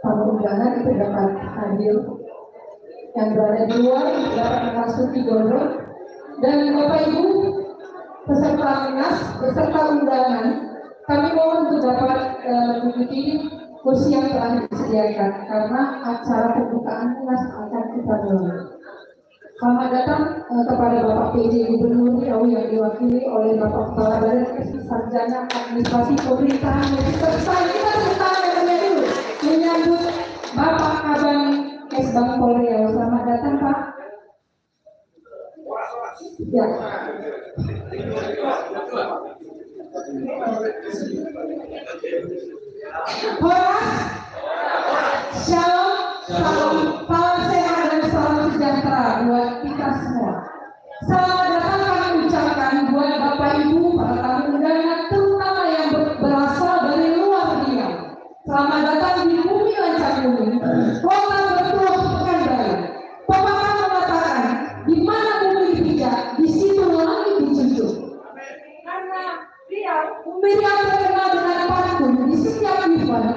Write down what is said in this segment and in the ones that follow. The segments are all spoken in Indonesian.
tamu undangan itu dapat hadir. Yang berada di luar dapat memasuki gondol, dan Bapak Ibu peserta Minas beserta undangan, kami mohon untuk dapat menduduki kursi yang telah disediakan karena acara pembukaan Minas akan kita mulai. Selamat datang kepada Bapak PJ Gubernur Riau yang diwakili oleh Bapak Kepala Badan Sarjana Administrasi Pemerintahan dan Serta kita dulu menyambut Bapak Kabang S. Bangpol Riau. Selamat datang Pak. Ya. Horas, shalom, salam sehat dan salam sejahtera buat kita semua. Selamat datang kami ucapkan buat Bapak Ibu, para tamu undangan, terutama yang berasal dari luar Riau. Selamat datang di bumi Lancabumi, kota bertuah Pekanbaru. Pepatah mengatakan, di mana bumi dipijak, di situ langit dijunjung. Karena Riau terkenal dengan pantun di setiap event.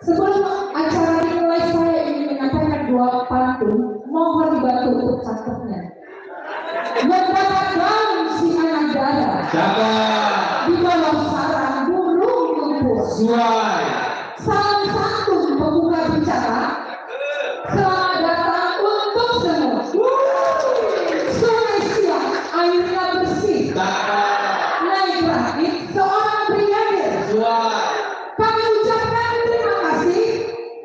Sebelum acara dimulai, saya ingin menyampaikan dua pantun. Mohon dibantu untuk catatnya. Mendapat daun si anak dara, di bawah sarang burung kumpul. Salam santun pembuka bicara. Selamat datang untuk semua. Sungai siang airnya bersih. Naik rakit seorang brigadir. Kami ucapkan terima kasih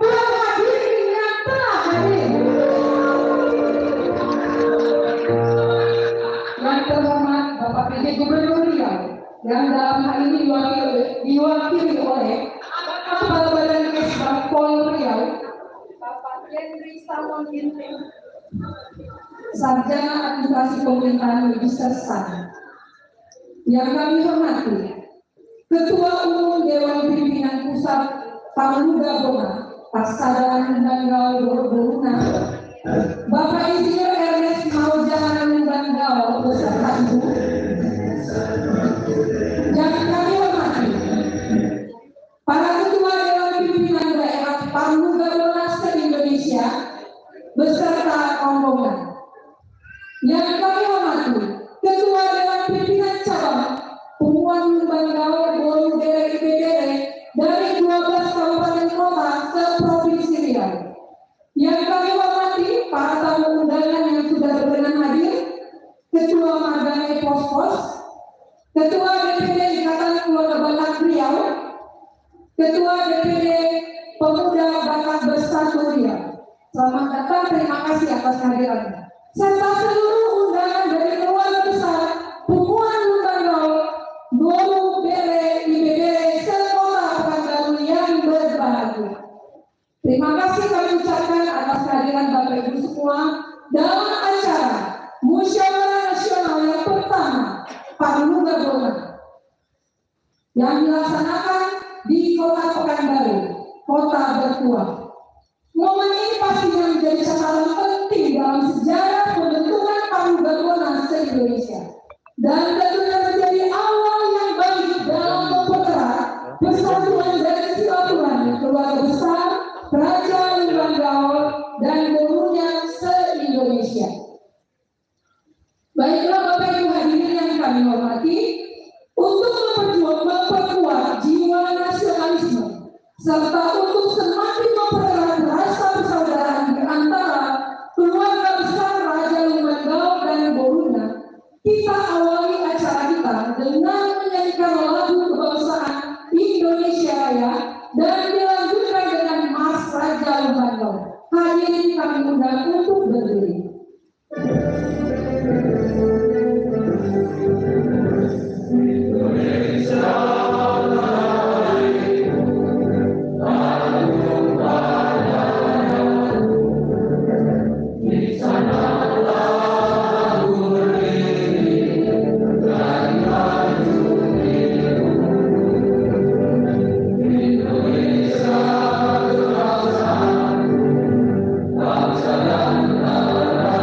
buat hadirin yang telah hadir. Yang terhormat Bapak PJ Gubernur Riau yang dalam hal ini diwakili oleh Kepala Badan S. Bangpol Riau, Bapak Henry Salmon Ginting, Sarjana Administrasi Pemerintahan Magister Sani. Yang kami hormati Ketua Umum Dewan Pimpinan Pusat Pangluga Bona, Paksadaran Danggau Boruna, Bapak Insinyur Ernest Maujahan Danggau beserta Ibu. Yang kami hormati para Ketua Dewan Pimpinan Daerah Pangluga Bona se-Indonesia beserta rombongan. Yang kami hormati Ketua Dewan Pimpinan Cabang Pumuan Banggau Bolu Dere IPDR dari 12 kabupaten kota se-Provinsi Riau. Yang kami hormati para tamu undangan yang sudah berkenan hadir, Ketua Margane Pos-Pos, Ketua DPD Ikatan Keluarga Batak Riau, Ketua DPD Pemuda Batak Bersatu Riau. Selamat datang, terima kasih atas kehadirannya. Serta seluruh undangan dari keluarga besar Pumuan Banggau Bolu Dere IPDR sekota Pekanbaru yang berbahagia. Terima kasih kami ucapkan atas kehadiran Bapak Ibu semua dalam acara Musyawarah Nasional yang pertama Pangluga Bona yang dilaksanakan di Kota Pekanbaru, kota bertuah. Momen ini pastinya menjadi catatan penting dalam sejarah pembentukan Pangluga Bona se-Indonesia dan tentunya menjadi awal yang baik dalam mempererat persatuan dan silaturahmi keluarga besar Kerajaan Banggau dan Bolunya se-Indonesia. Baiklah Bapak Ibu hadirin yang kami hormati, untuk memperkuat jiwa nasionalisme serta untuk semakin mempererat rasa persaudaraan di antara keluarga besar Raja Banggau dan Bolunya, kita awali acara kita dengan menyanyikan lagu kebangsaan Indonesia Raya dan dilanjutkan dengan Mars Raja Banggau. Hadirin kami undang untuk berdiri. Bangsa dan negara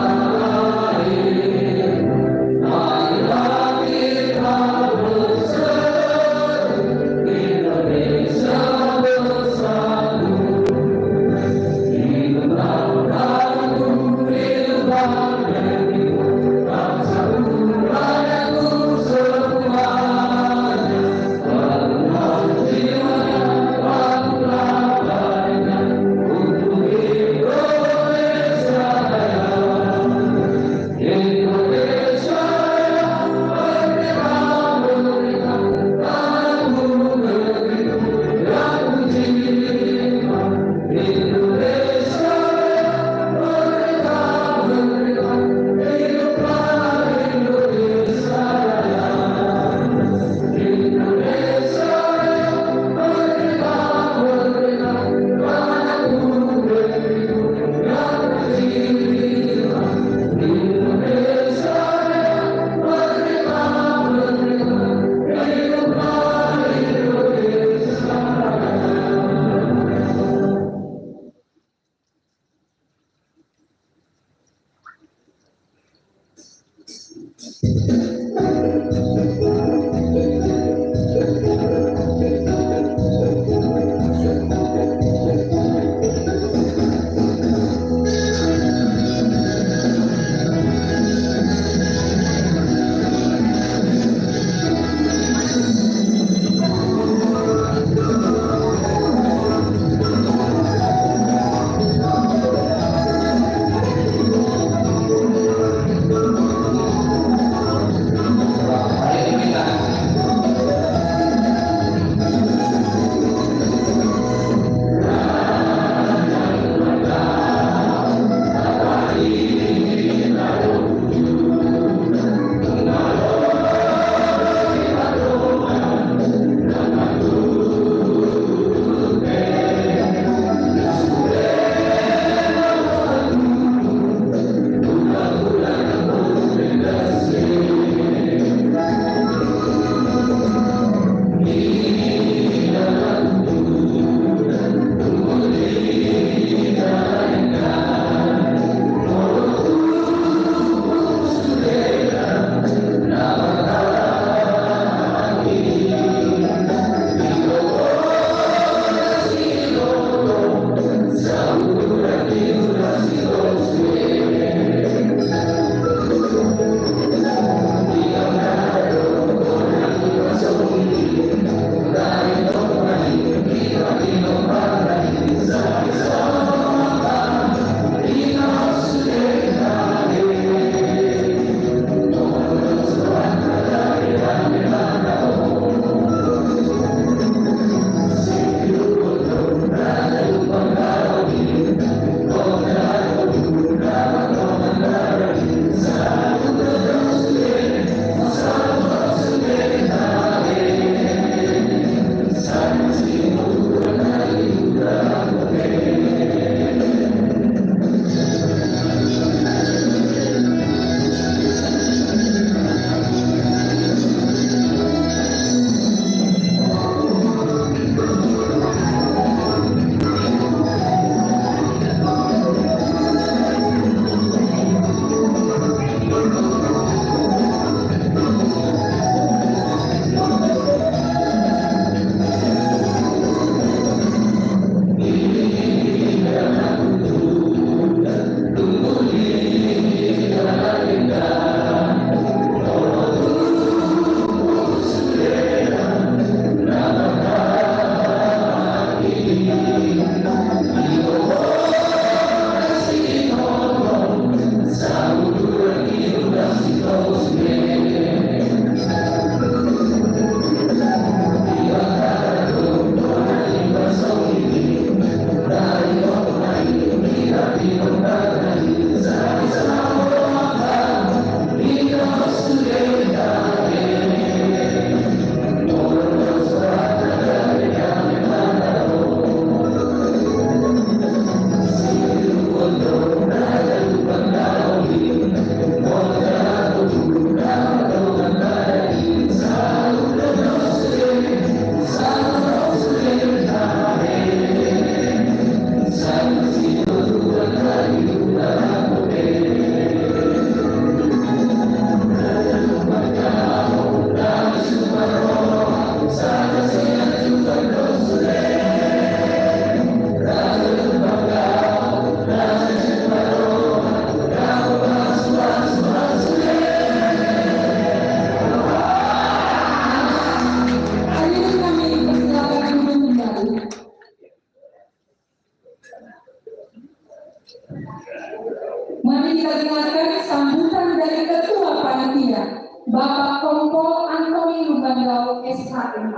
Mari kita dengarkan sambutan dari Ketua Panitia, Bapak Kompol Antoni Lubanggau SHMH.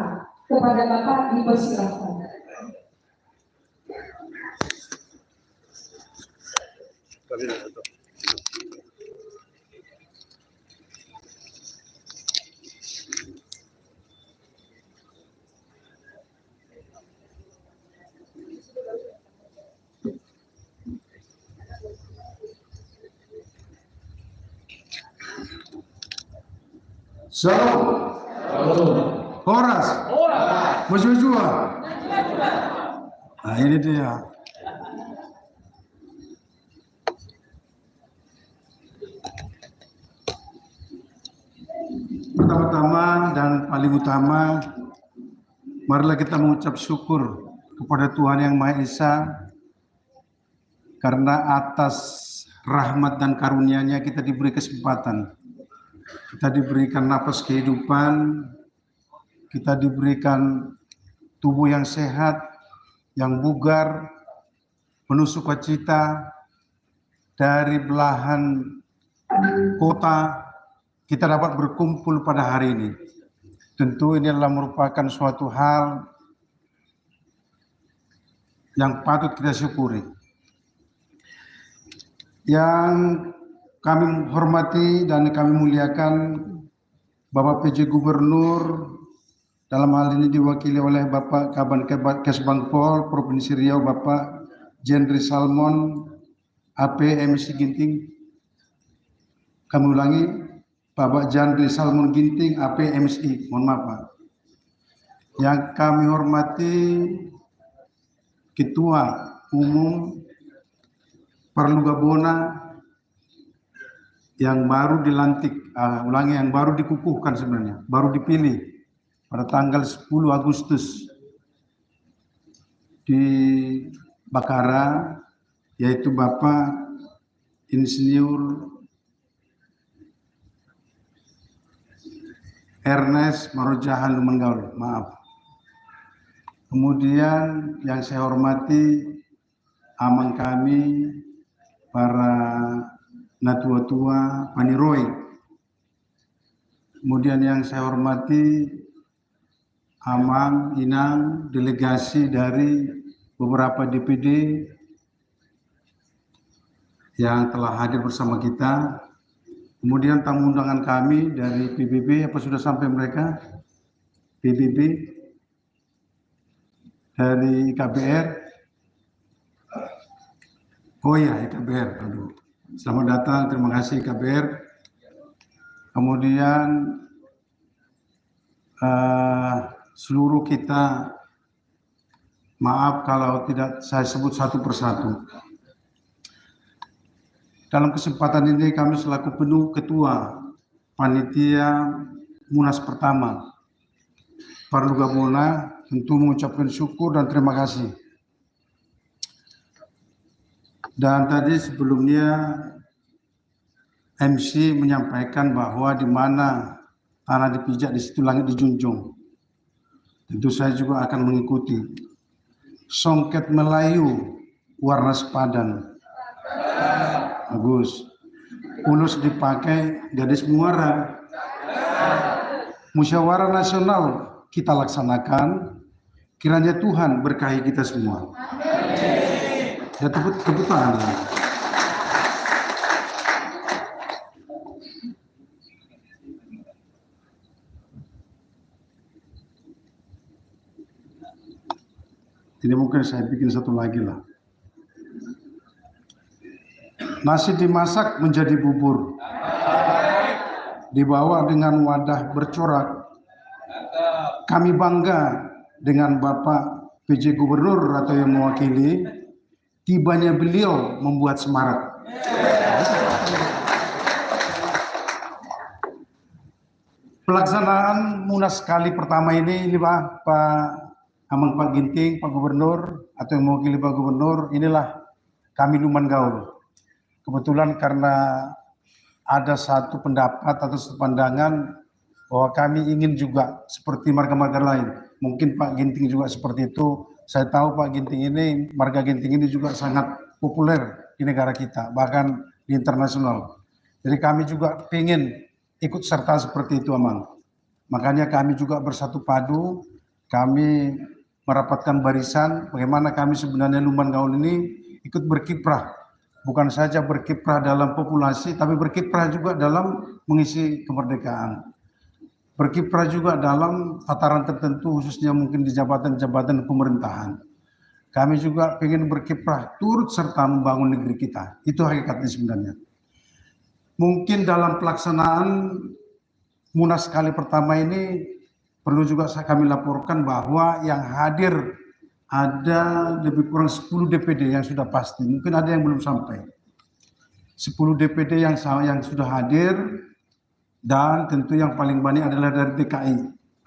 Kepada Bapak dipersilakan. Shalom. Horas. Berjujur. Nah, ini dia. Pertama-tama dan paling utama, marilah kita mengucap syukur kepada Tuhan Yang Maha Esa karena atas rahmat dan karunia-Nya kita diberi kesempatan. Kita diberikan napas kehidupan, kita diberikan tubuh yang sehat, yang bugar, penuh sukacita. Dari belahan kota kita dapat berkumpul pada hari ini. Tentu ini adalah merupakan suatu hal yang patut kita syukuri. Yang kami hormati dan kami muliakan Bapak PJ Gubernur, dalam hal ini diwakili oleh Bapak Kabag Kesbangpol Provinsi Riau, Bapak Jendri Salmon AP MC Ginting. Kami ulangi, Bapak Jendri Salmon Ginting AP MSI, mohon maaf Pak. Yang kami hormati Ketua Umum Parlugabona yang baru dilantik, yang baru dikukuhkan sebenarnya, baru dipilih pada tanggal 10 Agustus di Bakara, yaitu Bapak Insinyur Ernest Marojahan Lubanggau, maaf. Kemudian yang saya hormati amang kami, para natua-tua Paniroy. Kemudian yang saya hormati amang, inang, delegasi dari beberapa DPD yang telah hadir bersama kita. Kemudian tamu undangan kami dari PBB, apa sudah sampai mereka? PBB, dari KBR. Oh ya, KBR, aduh. Selamat datang, terima kasih KBR. Kemudian seluruh kita, maaf kalau tidak saya sebut satu persatu. Dalam kesempatan ini kami selaku penuh Ketua Panitia Munas pertama Parlugabona tentu mengucapkan syukur dan terima kasih. Dan tadi sebelumnya MC menyampaikan bahwa di mana tanah dipijak di situ langit dijunjung. Tentu saya juga akan mengikuti. Songket Melayu warna sepadan. Bagus. Ulus dipakai gadis muara. Musyawarah nasional kita laksanakan. Kiranya Tuhan berkahi kita semua. Ya tepuk tangan. Ini mungkin saya bikin satu lagi lah. Nasi dimasak menjadi bubur, dibawa dengan wadah bercorak. Kami bangga dengan Bapak PJ Gubernur atau yang mewakili. Tibanya beliau membuat semarak. Pelaksanaan Munas kali pertama ini Pak Amang Pak Ginting, Pak Gubernur atau yang mewakili Pak Gubernur, inilah kami Lubanggau. Kebetulan karena ada satu pendapat atau satu pandangan bahwa kami ingin juga seperti marga-marga lain. Mungkin Pak Ginting juga seperti itu. Saya tahu Pak Ginting ini, marga Ginting ini juga sangat populer di negara kita, bahkan di internasional. Jadi kami juga ingin ikut serta seperti itu, Amang. Makanya kami juga bersatu padu, kami merapatkan barisan, bagaimana kami sebenarnya Lumban Gaul ini ikut berkiprah. Bukan saja berkiprah dalam populasi, tapi berkiprah juga dalam mengisi kemerdekaan. Berkiprah juga dalam tataran tertentu, khususnya mungkin di jabatan-jabatan pemerintahan. Kami juga ingin berkiprah turut serta membangun negeri kita. Itu hakikatnya sebenarnya. Mungkin dalam pelaksanaan Munas kali pertama ini perlu juga kami laporkan bahwa yang hadir ada lebih kurang 10 DPD yang sudah pasti. Mungkin ada yang belum sampai. 10 DPD yang sudah hadir, dan tentu yang paling banyak adalah dari DKI.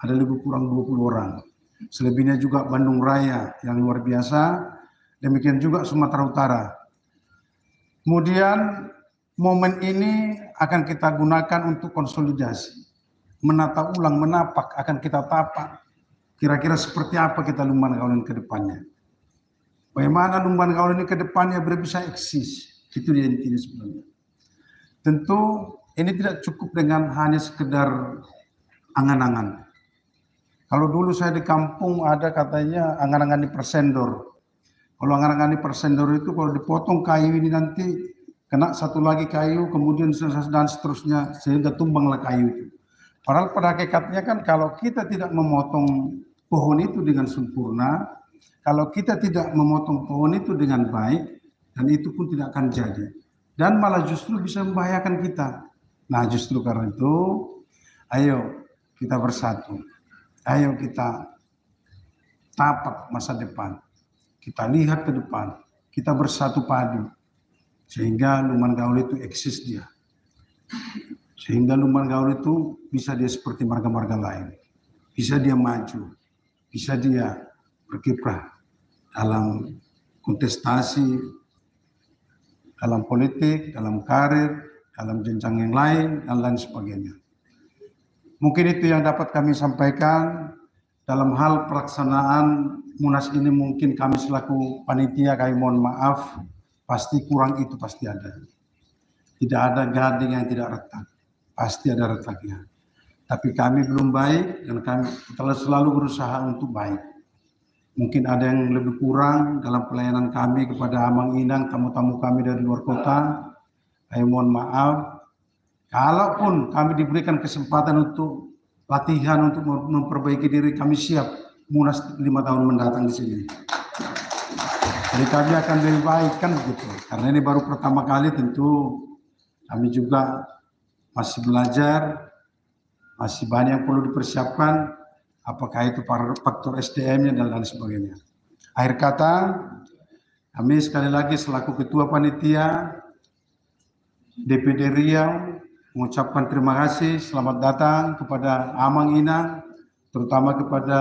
Ada lebih kurang 20 orang. Selebihnya juga Bandung Raya yang luar biasa. Demikian juga Sumatera Utara. Kemudian momen ini akan kita gunakan untuk konsolidasi. Menata ulang, menapak, akan kita tapak. Kira-kira seperti apa kita Lumban Gaul ini ke depannya. Bagaimana Lumban Gaul ini ke depannya bisa eksis. Itu dia intinya sebenarnya. Tentu ini tidak cukup dengan hanya sekedar angan-angan. Kalau dulu saya di kampung ada katanya angan-angan di persendor. Kalau angan-angan di persendor itu kalau dipotong kayu ini nanti kena satu lagi kayu, kemudian dan seterusnya sehingga tumbanglah kayu itu. Padahal pada hakikatnya kan kalau kita tidak memotong pohon itu dengan sempurna, kalau kita tidak memotong pohon itu dengan baik, dan itu pun tidak akan jadi. Dan malah justru bisa membahayakan kita. Nah justru karena itu, ayo kita bersatu. Ayo kita tapak masa depan. Kita lihat ke depan. Kita bersatu padu. Sehingga Lumban Gaul itu eksis dia. Sehingga Lumban Gaul itu bisa dia seperti marga-marga lain. Bisa dia maju. Bisa dia berkiprah dalam kontestasi, dalam politik, dalam karir, dalam jenjang yang lain, dan lain sebagainya. Mungkin itu yang dapat kami sampaikan. Dalam hal pelaksanaan Munas ini mungkin kami selaku panitia, kami mohon maaf, pasti kurang itu pasti ada. Tidak ada gading yang tidak retak, pasti ada retaknya. Tapi kami belum baik dan kami telah selalu berusaha untuk baik. Mungkin ada yang lebih kurang dalam pelayanan kami kepada Amang Inang, tamu-tamu kami dari luar kota. Saya mohon maaf. Kalaupun kami diberikan kesempatan untuk latihan untuk memperbaiki diri, kami siap Munas 5 tahun mendatang di sini. Jadi kami akan lebih baik kan begitu. Karena ini baru pertama kali, tentu kami juga masih belajar, masih banyak yang perlu dipersiapkan. Apakah itu para faktor SDM-nya dan lain sebagainya. Akhir kata, kami sekali lagi selaku Ketua Panitia DPD Riau mengucapkan terima kasih, selamat datang kepada Amang Inang, terutama kepada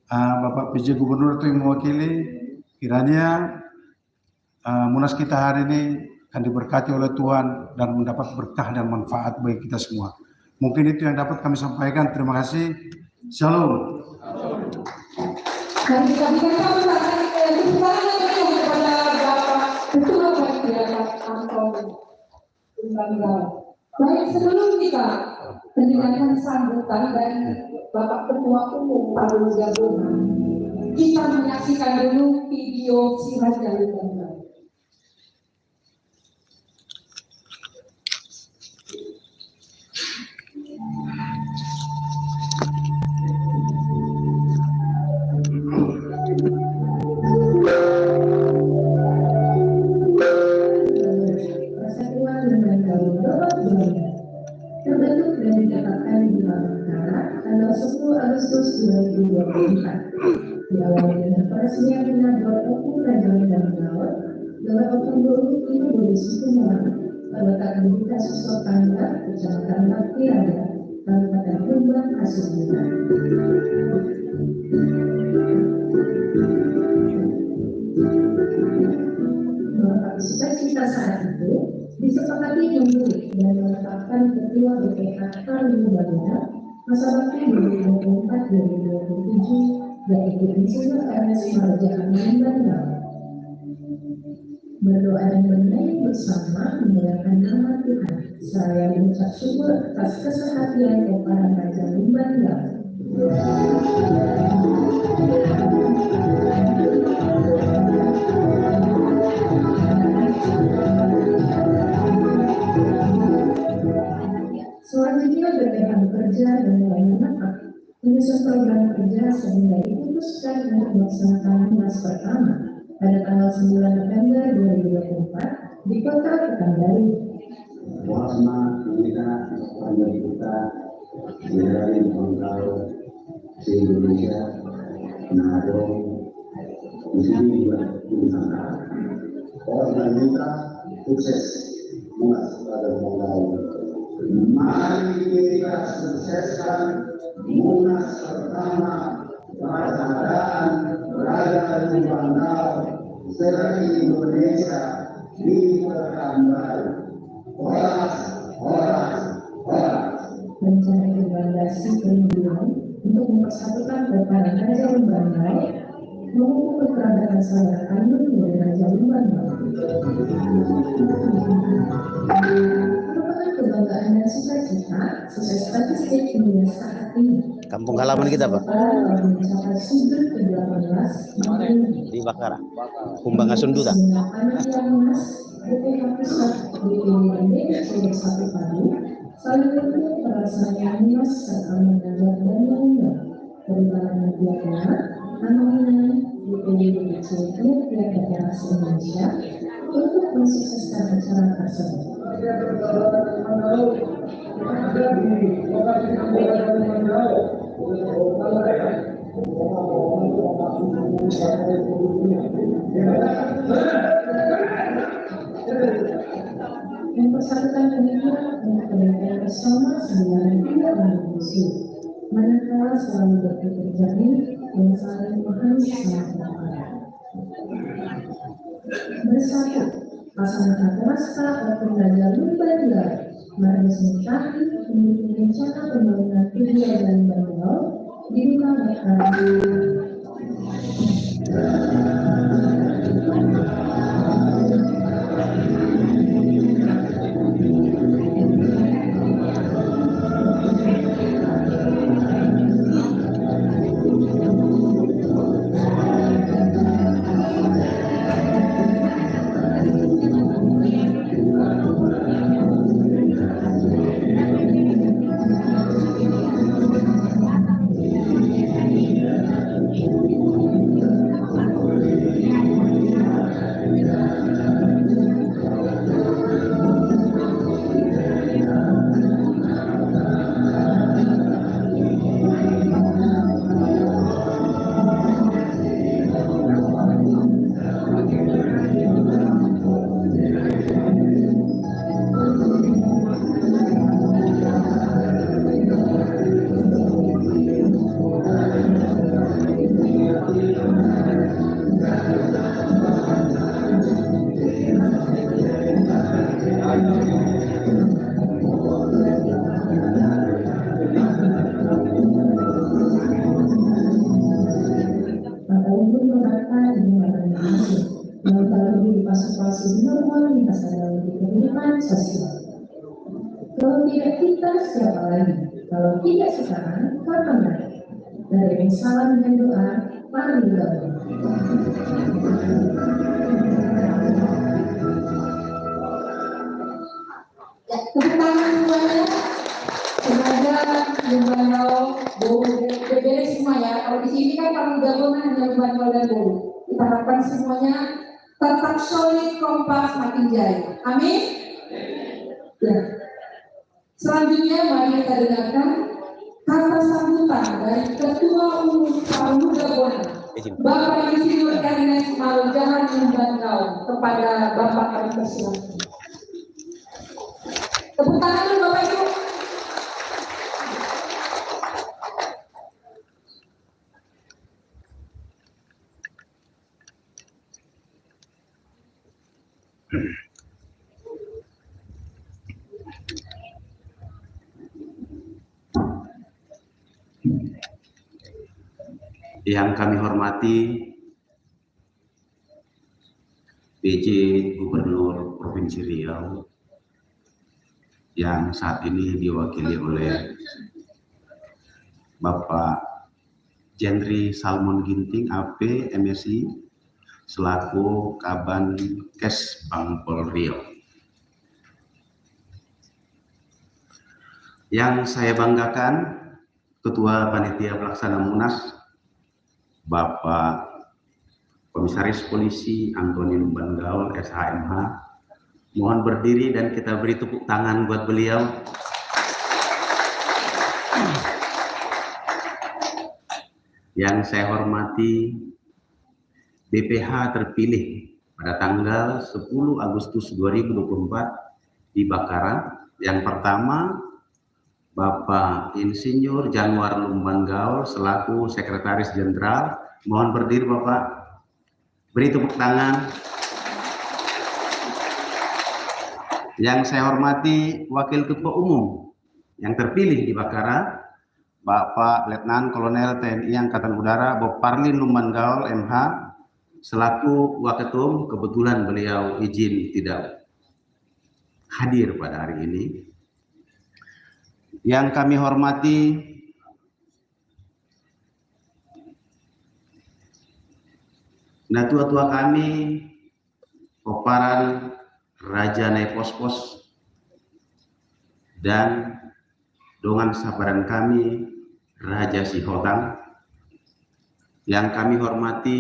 Bapak PJ Gubernur itu yang mewakili. Kiranya Munas kita hari ini akan diberkati oleh Tuhan dan mendapat berkah dan manfaat bagi kita semua. Mungkin itu yang dapat kami sampaikan. Terima kasih. Shalom. Dan kita berikan kepada Bapak Ketua Panitia Lumban Gaul. Baik, sebelum kita mendengarkan sambutan dari Bapak Ketua Umum Palu Gabungan, kita menyaksikan dulu video si Raja Lumban Gaul. Terbentuk dan didapatkan di Makassar tanggal 10 Agustus 2024. Diawali dengan peresmian pengajuan hukum Raja Lumban Gaul 2 Oktober 2009 pada Komunitas Susotangga, Kecamatan Bakti Raya, Kabupaten Lumban, Asuhan. Mengapa cita-cita saat itu disepakati memilih dan menetapkan Ketua BPH Palu Lumban masa bakti 2024-2027 yaitu Insinyur Ernest Marja Bangau. Berdoa dan bernyanyi bersama memuliakan nama Tuhan. Saya mengucap syukur atas kesehatan kepada Raja Bangau. Selanjutnya berkaitan bekerja dan melayani maaf. Menyusun program kerja sehingga diputuskan untuk melaksanakan Munas pertama pada tanggal 9 November 2024 di Kota Pekanbaru. Wasma kita pada kita dari Bangkal di Indonesia, Nado di sini juga di Nusantara. Orang kita sukses Munas pada Bangkal. Mari kita sukseskan Munas pertama Persaudaraan Raja Bangkal serta Indonesia di Pekanbaru. Rencana rekomendasi perlindungan untuk mempersatukan kepada Raja Bangkal maupun keberadaan saudara kandung dari Raja Bangkal. Merupakan kebanggaan dan sukacita sesuai statistik hingga saat ini. Kampung halaman kita, Pak. Mencapai sudut ke-18 Di Bakara. Kumbang Asunduta. anak yang Munas BPH Pusat BPWD bersatu padu saling mendukung pelaksanaan Munas serta mengajar dan lainnya dari para media pihak amanah BPWD tiap daerah se-Indonesia untuk mensukseskan acara tersebut. Mempersatukan pemikiran untuk kebaikan bersama sehingga tidak memusuh, manakala selalu berpikir jernih dan saling memahami sama bersatu. Pasangan Katrasta ataupun Raja Bangkal mari mengetahui memiliki rencana pembangunan Raja Bangkal dibuka mereka. Kalau tidak kita, siapa lagi? Kalau tidak sekarang, kapan lagi? Dari salam dan doa, mari berdoa. Ya, tepuk tangan semuanya. Semoga Bangkal, beres semua ya. Kalau di sini kan kalau gabungan hanya Bangkal dan Bolu. Kita harapkan semuanya tetap solid, kompak, makin jaya. Amin. Ya. Selanjutnya mari kita dengarkan kata sambutan dari Ketua Umum Pemuda Bona, Bapak Insinyur Ernest Marja Bangkal kepada Bapak kami persilakan. Tepuk tangan dulu Bapak Ibu. Yang kami hormati PJ Gubernur Provinsi Riau yang saat ini diwakili oleh Bapak Jendri Salmon Ginting AP MSI selaku Kaban Kes Bangpol Riau. Yang saya banggakan Ketua Panitia Pelaksana Munas Bapak Komisaris Polisi Antoni Lumban Gaul SHMH. Mohon berdiri dan kita beri tepuk tangan buat beliau. Yang saya hormati BPH terpilih pada tanggal 10 Agustus 2024 di Bakaran. Yang pertama, Bapak Insinyur Januar Lumban Gaul selaku Sekretaris Jenderal. Mohon berdiri Bapak, beri tepuk tangan. Yang saya hormati Wakil Ketua Umum yang terpilih di Bakaran, Bapak Letnan Kolonel TNI Angkatan Udara Bob Parlin Lumban Gaul MH selaku Waketum. Kebetulan beliau izin tidak hadir pada hari ini. Yang kami hormati tua-tua kami, Koparan Raja Naipospos dan dongan sabaran kami Raja Sihotang. Yang kami hormati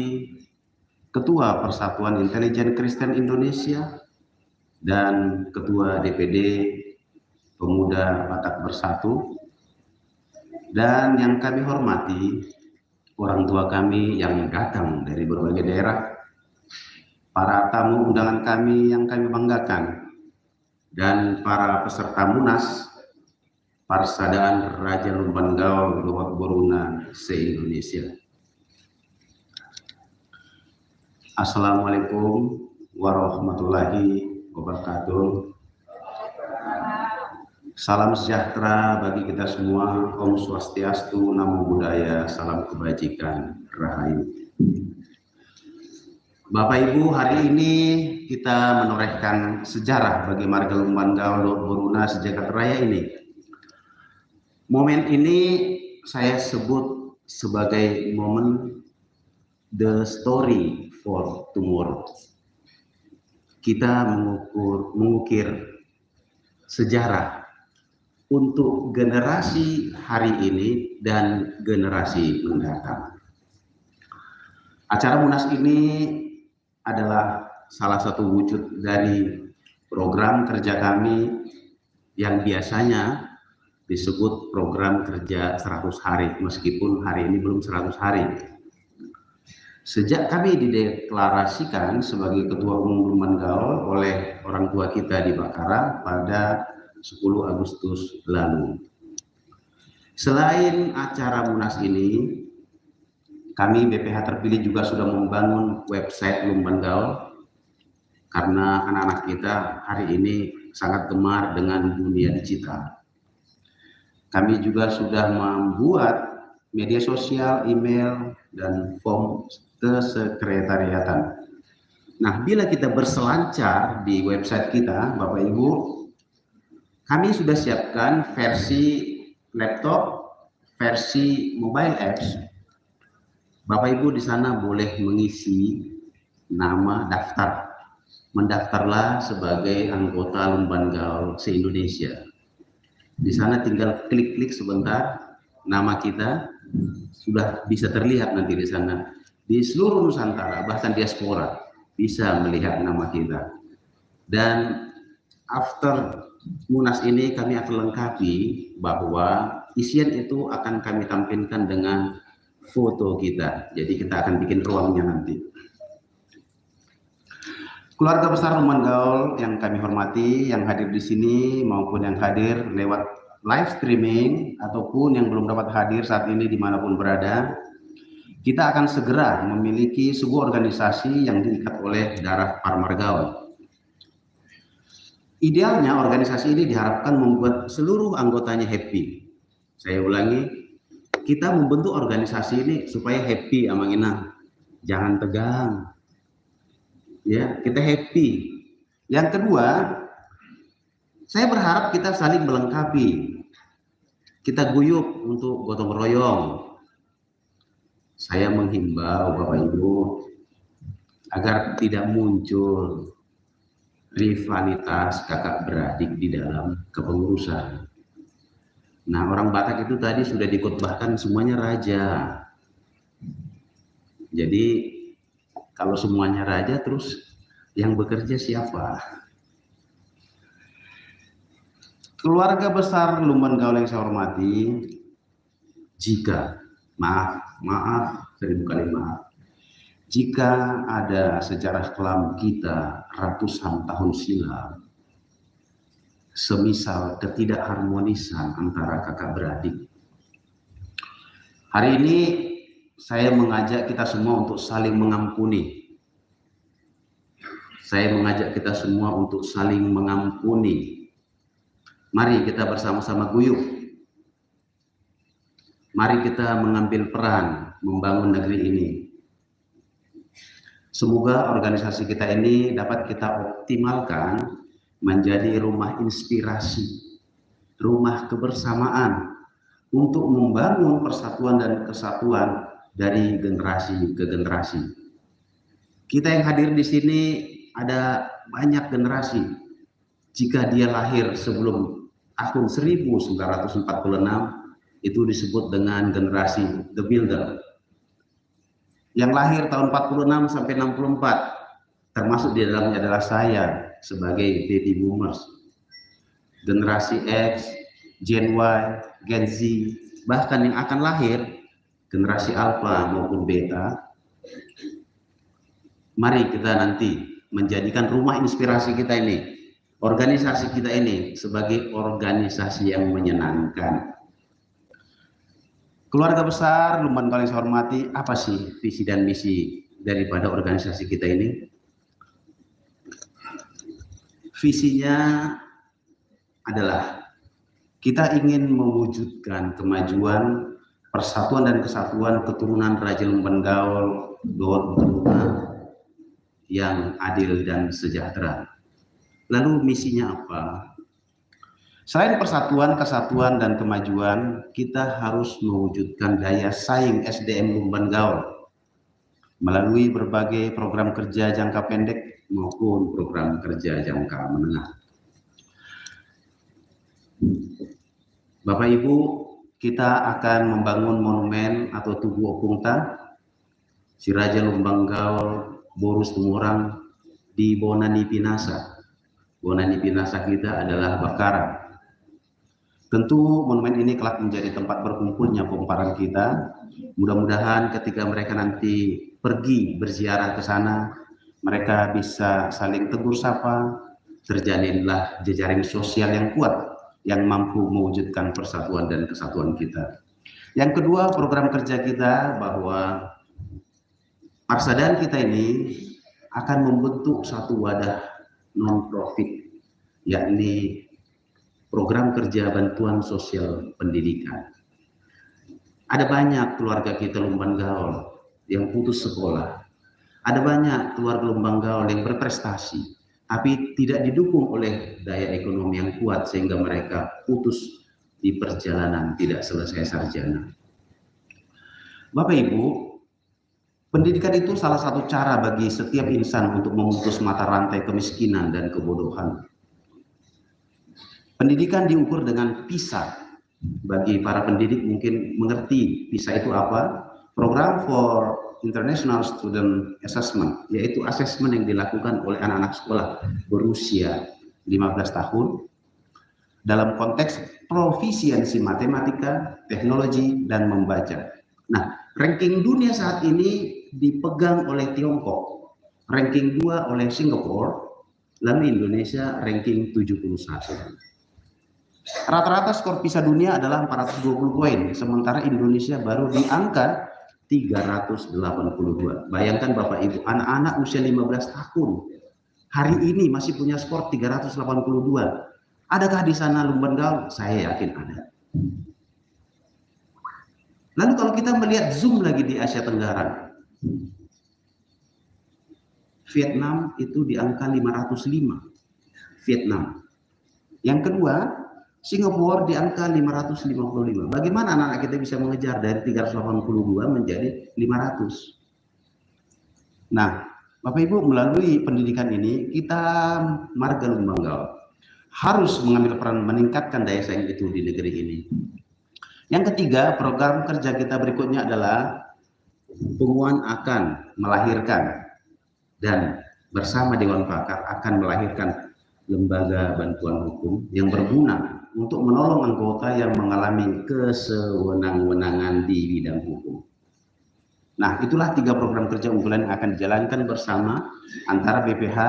Ketua Persatuan Intelijen Kristen Indonesia dan Ketua DPD Pemuda Batak Bersatu. Dan yang kami hormati orang tua kami yang datang dari berbagai daerah, para tamu undangan kami yang kami banggakan, dan para peserta Munas Parsadaan Raja Lumban Gaul Luhak Boruna se-Indonesia. Assalamualaikum warahmatullahi wabarakatuh. Salam sejahtera bagi kita semua. Om Swastiastu, Namo Buddhaya, salam kebajikan, Rahayu. Bapak Ibu, hari ini kita menorehkan sejarah bagi marga Lumban Gaul Luhak Boruna sejagat raya ini. Momen ini saya sebut sebagai momen the story for tomorrow. Kita mengukir sejarah untuk generasi hari ini dan generasi mendatang. Acara Munas ini adalah salah satu wujud dari program kerja kami yang biasanya disebut program kerja 100 hari, meskipun hari ini belum 100 hari. Sejak kami dideklarasikan sebagai Ketua Umum Lumban Gaul oleh orang tua kita di Bakaran pada 10 Agustus lalu. Selain acara Munas ini, kami BPH terpilih juga sudah membangun website Lumban Gaul karena anak-anak kita hari ini sangat gemar dengan dunia digital. Kami juga sudah membuat media sosial, email, dan form kesekretariatan. Nah, bila kita berselancar di website kita, Bapak Ibu, kami sudah siapkan versi laptop, versi mobile apps. Bapak Ibu di sana boleh mengisi nama daftar. Mendaftarlah sebagai anggota Lumban Gaul se-Indonesia. Di sana tinggal klik-klik sebentar, nama kita sudah bisa terlihat nanti di sana. Di seluruh Nusantara, bahkan diaspora, bisa melihat nama kita. Dan after Munas ini kami akan lengkapi bahwa isian itu akan kami tampilkan dengan foto kita. Jadi kita akan bikin ruangnya nanti. Keluarga besar Lumban Gaul yang kami hormati, yang hadir di sini maupun yang hadir lewat live streaming ataupun yang belum dapat hadir saat ini dimanapun berada, kita akan segera memiliki sebuah organisasi yang diikat oleh darah Parmargaul. Idealnya organisasi ini diharapkan membuat seluruh anggotanya happy. Saya ulangi, kita membentuk organisasi ini supaya happy Amangina, jangan tegang. Ya, kita happy. Yang kedua, saya berharap kita saling melengkapi. Kita guyup untuk gotong royong. Saya menghimbau Bapak Ibu agar tidak muncul rivalitas kakak beradik di dalam kepengurusan. Nah, orang Batak itu tadi sudah dikotbahkan semuanya raja. Jadi kalau semuanya raja, terus yang bekerja siapa? Keluarga besar Lumban Gaul yang saya hormati, jika maaf, 1000 kali maaf, jika ada sejarah kelam kita ratusan tahun silam, semisal ketidakharmonisan antara kakak beradik, hari ini saya mengajak kita semua untuk saling mengampuni. Saya mengajak kita semua untuk saling mengampuni. Mari kita bersama-sama guyup. Mari kita mengambil peran membangun negeri ini. Semoga organisasi kita ini dapat kita optimalkan menjadi rumah inspirasi, rumah kebersamaan untuk membangun persatuan dan kesatuan dari generasi ke generasi. Kita yang hadir di sini ada banyak generasi. Jika dia lahir sebelum tahun 1946, itu disebut dengan generasi The Builder. Yang lahir tahun 46 sampai 64, termasuk di dalamnya adalah saya sebagai baby boomers. Generasi X, Gen Y, Gen Z, bahkan yang akan lahir generasi Alpha maupun Beta. Mari kita nanti menjadikan rumah inspirasi kita ini, organisasi kita ini sebagai organisasi yang menyenangkan. Keluarga besar Lumban Gaul yang saya hormati, apa sih visi dan misi daripada organisasi kita ini? Visinya adalah kita ingin mewujudkan kemajuan, persatuan dan kesatuan keturunan Raja Lumban Gaul yang adil dan sejahtera. Lalu misinya apa? Selain persatuan, kesatuan, dan kemajuan, kita harus mewujudkan daya saing SDM Lumban Gaul melalui berbagai program kerja jangka pendek maupun program kerja jangka menengah. Bapak Ibu, kita akan membangun monumen atau tugu Opungta si Raja Lumban Gaul Borus Tumorang di Bonani Pinasa. Bonani Pinasa kita adalah Bakara. Tentu monumen ini kelak menjadi tempat berkumpulnya pemparan kita. Mudah-mudahan ketika mereka nanti pergi berziarah ke sana, mereka bisa saling tegur sapa, terjalinlah jejaring sosial yang kuat yang mampu mewujudkan persatuan dan kesatuan kita. Yang kedua, program kerja kita bahwa Persaudaraan kita ini akan membentuk satu wadah non-profit, yakni program kerja bantuan sosial pendidikan. Ada banyak keluarga kita Lumban Gaul yang putus sekolah. Ada banyak keluarga Lumban Gaul yang berprestasi, tapi tidak didukung oleh daya ekonomi yang kuat sehingga mereka putus di perjalanan tidak selesai sarjana. Bapak Ibu, pendidikan itu salah satu cara bagi setiap insan untuk memutus mata rantai kemiskinan dan kebodohan. Pendidikan diukur dengan PISA. Bagi para pendidik mungkin mengerti PISA itu apa? Program for International Student Assessment, yaitu asesmen yang dilakukan oleh anak-anak sekolah berusia 15 tahun dalam konteks profisiensi matematika, teknologi, dan membaca. Nah, ranking dunia saat ini dipegang oleh Tiongkok, ranking 2 oleh Singapura, lalu Indonesia ranking 71. Rata-rata skor PISA dunia adalah 420 poin, sementara Indonesia baru di angka 382. Bayangkan Bapak Ibu, anak-anak usia 15 tahun hari ini masih punya skor 382. Adakah di sana Lumban Gaul? Saya yakin ada. Lalu kalau kita melihat zoom lagi di Asia Tenggara, Vietnam itu di angka 505. Vietnam. Yang kedua, Singapura di angka 555. Bagaimana anak-anak kita bisa mengejar dari 382 menjadi 500? Nah, Bapak Ibu, melalui pendidikan ini kita Marga Lumbanggaul harus mengambil peran meningkatkan daya saing itu di negeri ini. Yang ketiga, program kerja kita berikutnya adalah Penguan akan melahirkan dan bersama Dewan Pakar akan melahirkan lembaga bantuan hukum yang berguna untuk menolong anggota yang mengalami kesewenang-wenangan di bidang hukum. Nah, itulah 3 program kerja unggulan yang akan dijalankan bersama antara BPH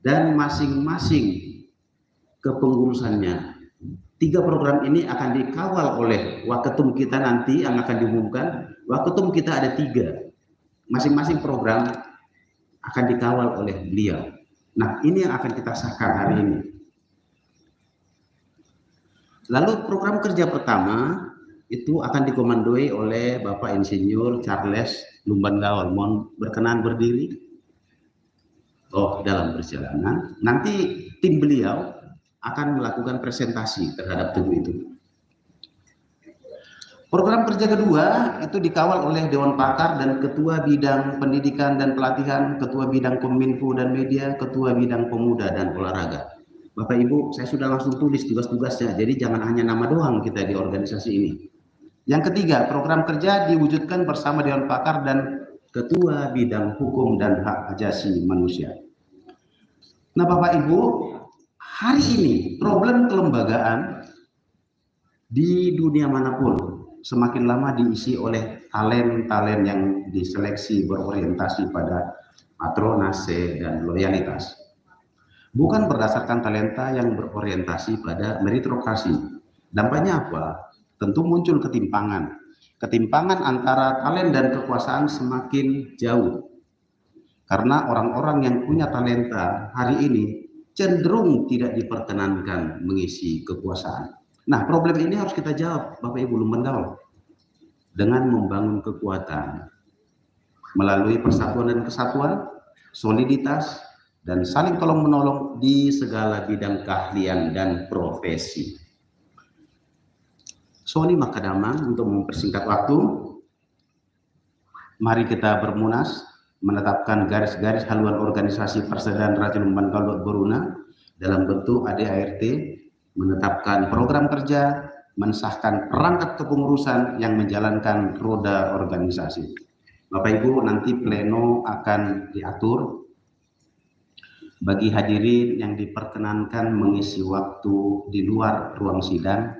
dan masing-masing kepengurusannya. 3 program ini akan dikawal oleh waketum kita nanti yang akan diumumkan. Waketum kita ada 3. Masing-masing program akan dikawal oleh beliau. Nah, ini yang akan kita sahkan hari ini. Lalu program kerja pertama itu akan dikomandoi oleh Bapak Insinyur Charles Lumbanggaul. Mohon berkenan berdiri. Oh, dalam perjalanan. Nanti tim beliau akan melakukan presentasi terhadap tubuh itu. Program kerja kedua itu dikawal oleh Dewan Pakar dan Ketua Bidang Pendidikan dan Pelatihan, Ketua Bidang Kominfo dan Media, Ketua Bidang Pemuda dan Olahraga. Bapak Ibu, saya sudah langsung tulis tugas-tugasnya, jadi jangan hanya nama doang kita di organisasi ini. Yang ketiga, program kerja diwujudkan bersama Dewan Pakar dan Ketua Bidang Hukum dan Hak Asasi Manusia. Nah, Bapak Ibu, hari ini problem kelembagaan di dunia manapun semakin lama diisi oleh talent-talent yang diseleksi berorientasi pada patronase dan loyalitas. Bukan berdasarkan talenta yang berorientasi pada meritokrasi. Dampaknya apa? Tentu muncul ketimpangan. Ketimpangan antara talent dan kekuasaan semakin jauh. Karena orang-orang yang punya talenta hari ini cenderung tidak diperkenankan mengisi kekuasaan. Nah, problem ini harus kita jawab, Bapak Ibu Lumbanggaul, dengan membangun kekuatan melalui persatuan dan kesatuan, soliditas, dan saling tolong-menolong di segala bidang keahlian dan profesi. Sony Makadamang, untuk mempersingkat waktu, mari kita bermunas menetapkan garis-garis haluan organisasi Persaudaraan Raja Lumbanggaul Boruna dalam bentuk ADART, menetapkan program kerja, mensahkan perangkat kepengurusan yang menjalankan roda organisasi. Bapak Ibu, nanti pleno akan diatur bagi hadirin yang diperkenankan mengisi waktu di luar ruang sidang.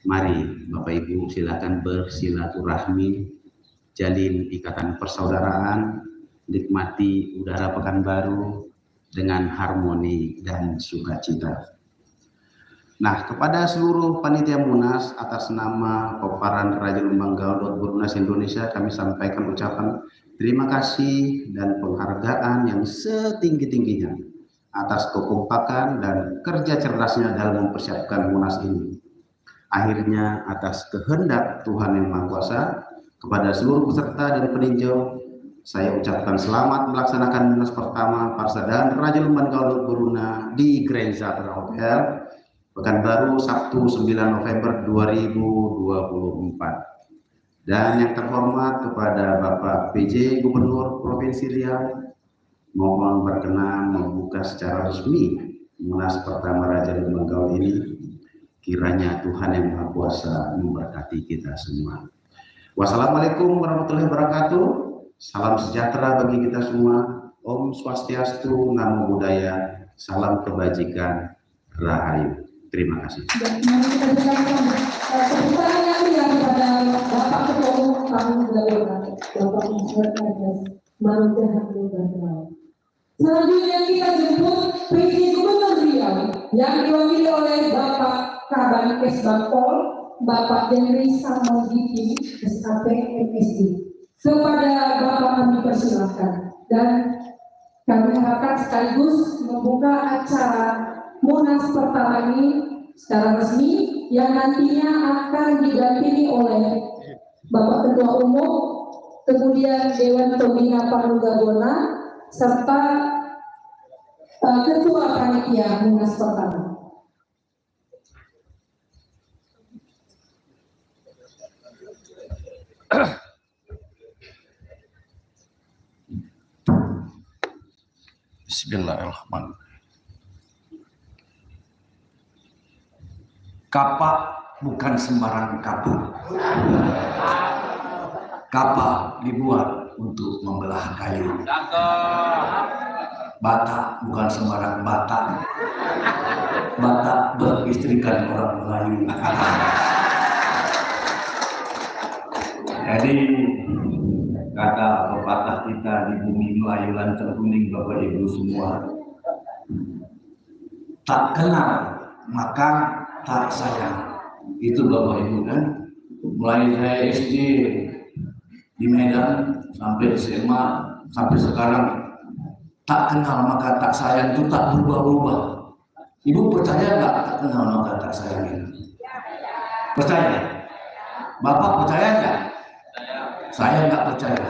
Mari Bapak Ibu silakan bersilaturahmi, jalin ikatan persaudaraan, nikmati udara Pekanbaru dengan harmoni dan sukacita. Nah, kepada seluruh panitia Munas atas nama Koparan Raja Lumbanggaul Boruna Indonesia, kami sampaikan ucapan terima kasih dan penghargaan yang setinggi-tingginya atas kekompakan dan kerja cerdasnya dalam mempersiapkan Munas ini. Akhirnya atas kehendak Tuhan Yang Maha Kuasa, kepada seluruh peserta dan peninjau, saya ucapkan selamat melaksanakan Munas pertama Persaudaraan Raja Lumbanggaul Boruna di Grand Zatra Hotel, Pekanbaru, Sabtu 9 November 2024. Dan yang terhormat kepada Bapak PJ Gubernur Provinsi Riau, mohon berkenan membuka secara resmi Munas pertama Raja Lumbanggaul ini. Kiranya Tuhan Yang Maha Kuasa memberkati kita semua. Wassalamualaikum warahmatullahi wabarakatuh. Salam sejahtera bagi kita semua. Om Swastiastu, Namo Buddhaya, salam kebajikan, Rahayu. Terima kasih. Dan mari kita berikan tepuk tangan yang meriah kepada Bapak Ketua Umum kami Bapak Insinyur Marga Lumbanggaul. Selanjutnya kita jemput PJ Gubernur Riau yang diwakili oleh Bapak Kaban Kesbangpol, Bapak Henry Samodiki, SAP MSD. Kepada Bapak kami persilahkan dan kami harapkan sekaligus membuka acara Munas pertama ini secara resmi yang nantinya akan didampingi oleh Bapak Ketua Umum, kemudian Dewan Pembina Parnugabona, serta Ketua Panitia Munas pertama. Bismillahirrahmanirrahim. Kapak bukan sembarang kapak. Kapak dibuat untuk membelah kayu. Batak bukan sembarang batak. Batak beristrikan orang Melayu. Jadi kata pepatah kita di bumi Melayu lantang kuning, Bapak Ibu semua, tak kenal maka tak sayang. Itu Bapak Ibu kan. Mulai saya SD di Medan sampai SMA sampai sekarang, tak kenal maka tak sayang itu tak berubah-ubah. Ibu percaya nggak tak kenal maka tak sayang itu? Percaya? Bapak percaya nggak? Saya nggak percaya.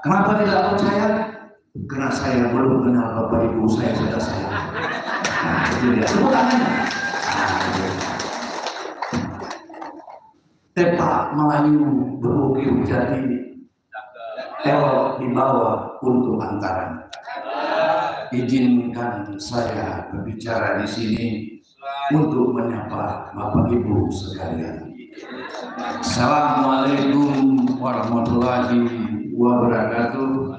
Kenapa tidak percaya? Karena saya belum kenal Bapak Ibu saya sudah sayang. Nah, itu dia. Tepuk tangannya. Tepak Melayu berukir jadi elok di bawah untuk antara. Izinkan saya berbicara di sini untuk menyapa Bapak Ibu sekalian. Assalamualaikum warahmatullahi wabarakatuh.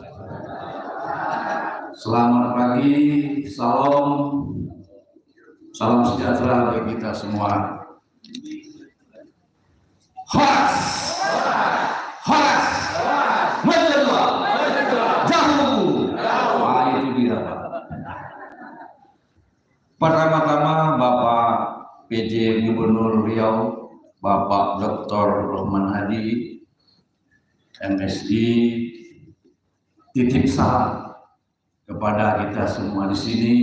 Selamat pagi, salam sejahtera bagi kita semua. Horas, menjadi jauh. Wah, itu dia Pak. Pertama-tama Bapak PJ Gubernur Riau, Bapak Dr. Rahman Hadi, MSI, titip salam kepada kita semua di sini,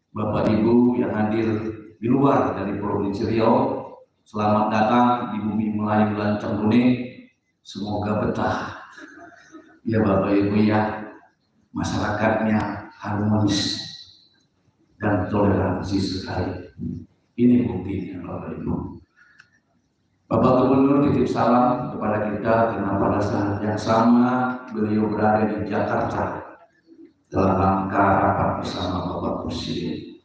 Bapak Ibu yang hadir di luar dari Provinsi Riau. Selamat datang di bumi Melayu lantang kuning. Semoga betah. Ya Bapak Ibu ya, masyarakatnya harmonis dan toleransi sekali. Ini buktinya Bapak Ibu. Bapak Gubernur titip salam kepada kita karena pada saat yang sama beliau berada di Jakarta dalam rangka rapat bersama Bapak Presiden.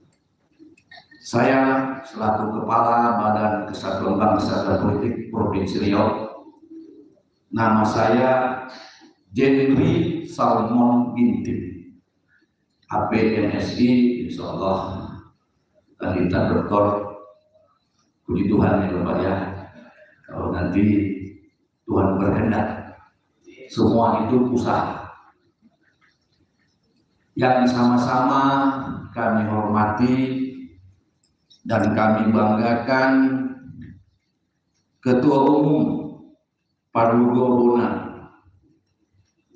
Saya selaku Kepala Badan Kesatuan Bangsa dan Politik Provinsi Riau, nama saya Jenri Salmon Ginting, APMSI, insya Allah kandidat doktor. Puji Tuhan ya Bapak ya, kalau nanti Tuhan berkehendak, semua itu usaha yang sama-sama kami hormati dan kami banggakan. Ketua Umum Parnugabona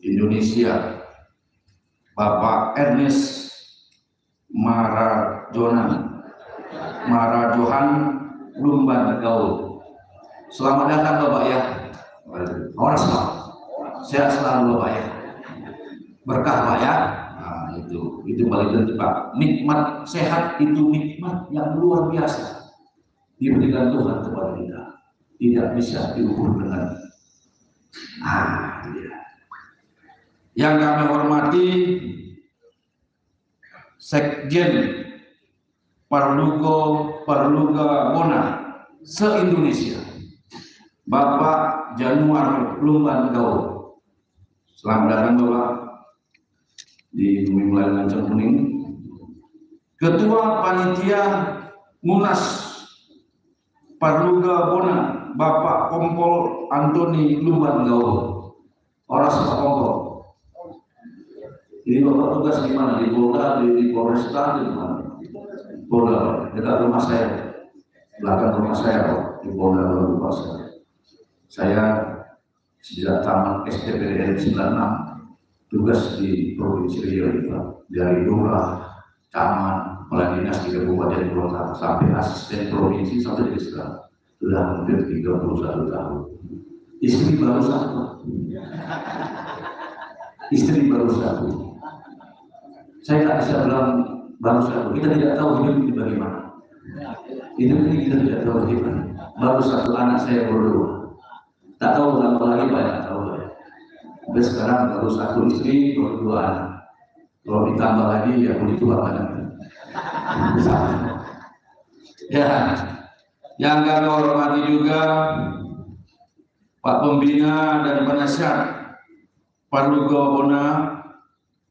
Indonesia, Bapak Ernest Marajohan Lumban Gaul. Selamat datang Bapak ya. Orang sehat selalu Bapak ya. Berkah Pak ya. Itu paling penting Pak. Nikmat sehat itu nikmat yang luar biasa diberikan Tuhan kepada kita. Tidak bisa diukur dengan Yang kami hormati Sekjen Parnugabona se-Indonesia, Bapak Januar Lumban Gaul. Selamat datang Bapak di bumi Melayu lantang kuning. Ketua Panitia Munas Parnugabona, Bapak Kompol Antoni Lumban Gaul. Oras Pak Kompol. Ini Bapak tugas di mana? Di Polda, di Polresta, di mana? Polda, dekat rumah saya, belakang rumah saya, di Polda Lupa saya. Saya sejak tamat STPDN 96, tugas di Provinsi Riau dari Lurah camat, kepala dinas di kabupaten kota, sampai asisten provinsi sampai di sekarang sudah hampir 31 tahun. Istri baru satu. Istri baru satu. Saya tak bisa bilang baru satu. Kita tidak tahu hidup ini bagaimana. Hidup ini kita tidak tahu bagaimana. Baru satu, anak saya berdua. Tak tahu berapa lagi Pak, tak tahu ya. Sampai sekarang baru satu istri, baru 2 anak. Kalau ditambah lagi ya begitu banyak. Ya, yang kami hormati juga Pak Pembina dan penasihat Parluga Bona,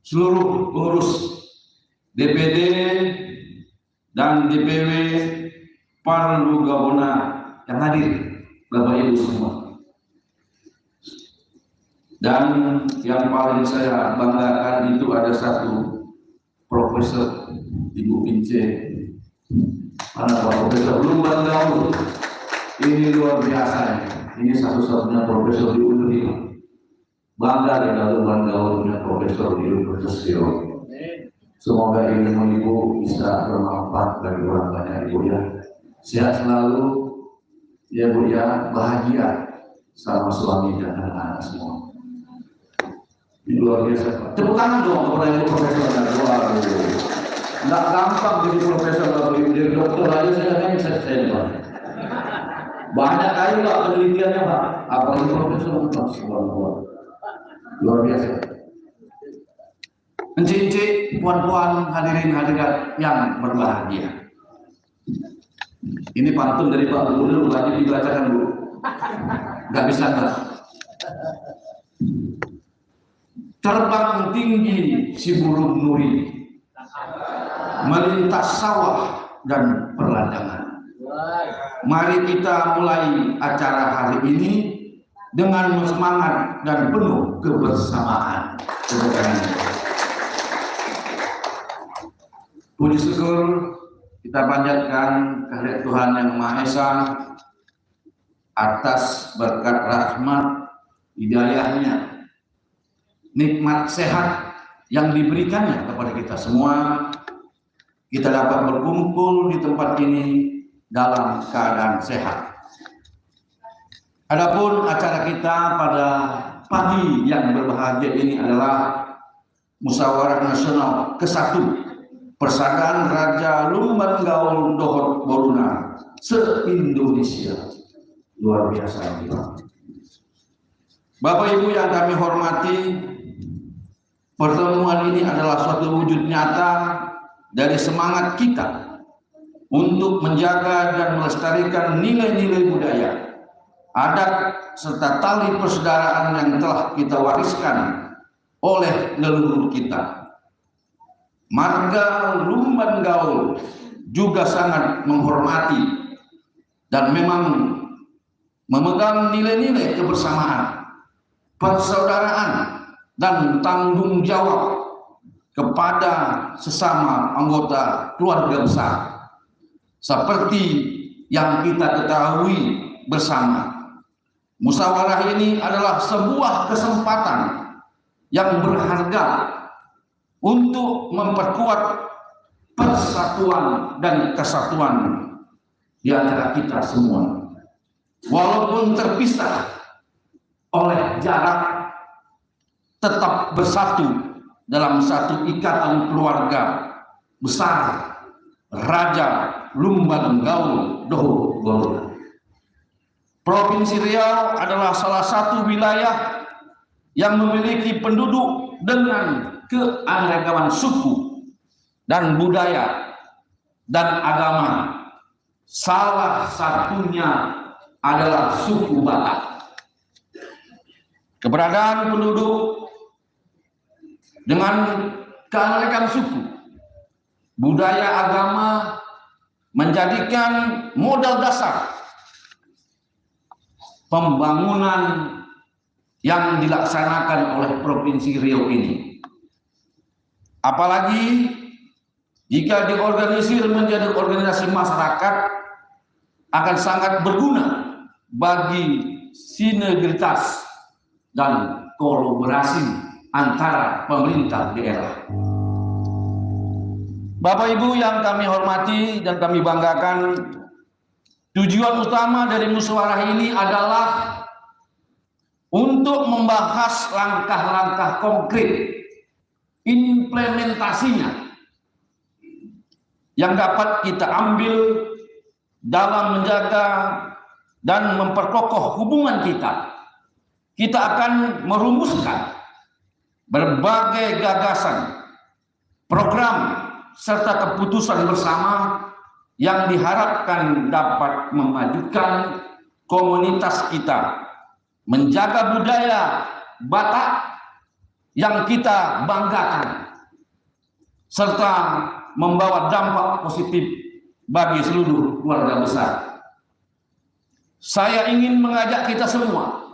seluruh pengurus DPD dan DPW Parluga Bona yang hadir, Bapak Ibu semua. Dan yang paling saya banggakan itu ada satu Profesor Ibu Pince, mana Pak Profesor Lumban Gaul. Ini luar biasa ya. Ini satu-satunya profesor di Unpad. Bangga dengan Lumban Gaul punya profesor di Universitas Riau. Semoga ilmu Ibu bisa bermanfaat bagi orang banyak Ibu ya. Sehat selalu ya Bu ya, bahagia sama suami dan anak-anak semua. Ini luar biasa Pak. Tepuk tangan dong kepada Ibu Profesor dan waduh. Nggak gampang jadi profesor Bapak Ibu, jadi dokter aja saya Pak. Banyak kali Pak penelitiannya Pak. Apalagi profesor Pak, luar biasa. Encik-encik, puan-puan, hadirin hadirat yang berbahagia. Ini pantun dari Pak Gubernur, wajib dibacakan Bu. Nggak bisa Pak. Terbang tinggi si burung nuri, melintas sawah dan perladangan. Mari kita mulai acara hari ini dengan semangat dan penuh kebersamaan. Puji syukur kita panjatkan kehadirat Tuhan Yang Maha Esa atas berkat rahmat hidayahnya, nikmat sehat yang diberikannya kepada kita semua. Kita dapat berkumpul di tempat ini dalam keadaan sehat. Adapun acara kita pada pagi yang berbahagia ini adalah Musyawarah Nasional ke-1 Persatuan Raja Lumban Gaul Dohot Boruna se-Indonesia. Luar biasa ini Pak. Bapak Ibu yang kami hormati, pertemuan ini adalah suatu wujud nyata dari semangat kita untuk menjaga dan melestarikan nilai-nilai budaya, adat, serta tali persaudaraan yang telah kita wariskan oleh leluhur kita. Marga Lumban Gaul juga sangat menghormati dan memang memegang nilai-nilai kebersamaan, persaudaraan, dan tanggung jawab kepada sesama anggota keluarga besar. Seperti yang kita ketahui bersama, musyawarah ini adalah sebuah kesempatan yang berharga untuk memperkuat persatuan dan kesatuan di antara kita semua. Walaupun terpisah oleh jarak, tetap bersatu dalam satu ikatan keluarga besar Raja Lumban Gaul Dohot Boruna. Provinsi Riau adalah salah satu wilayah yang memiliki penduduk dengan keanekaragaman suku dan budaya dan agama. Salah satunya adalah suku Batak. Keberadaan penduduk dengan keanekaragaman suku, budaya, agama menjadikan modal dasar pembangunan yang dilaksanakan oleh Provinsi Riau ini. Apalagi jika diorganisir menjadi organisasi masyarakat, akan sangat berguna bagi sinergitas dan kolaborasi antara pemerintah daerah. Bapak Ibu yang kami hormati dan kami banggakan, tujuan utama dari musyawarah ini adalah untuk membahas langkah-langkah konkret implementasinya yang dapat kita ambil dalam menjaga dan memperkokoh hubungan kita. Kita akan merumuskan berbagai gagasan, program, serta keputusan bersama yang diharapkan dapat memajukan komunitas kita, menjaga budaya Batak yang kita banggakan, serta membawa dampak positif bagi seluruh keluarga besar. Saya ingin mengajak kita semua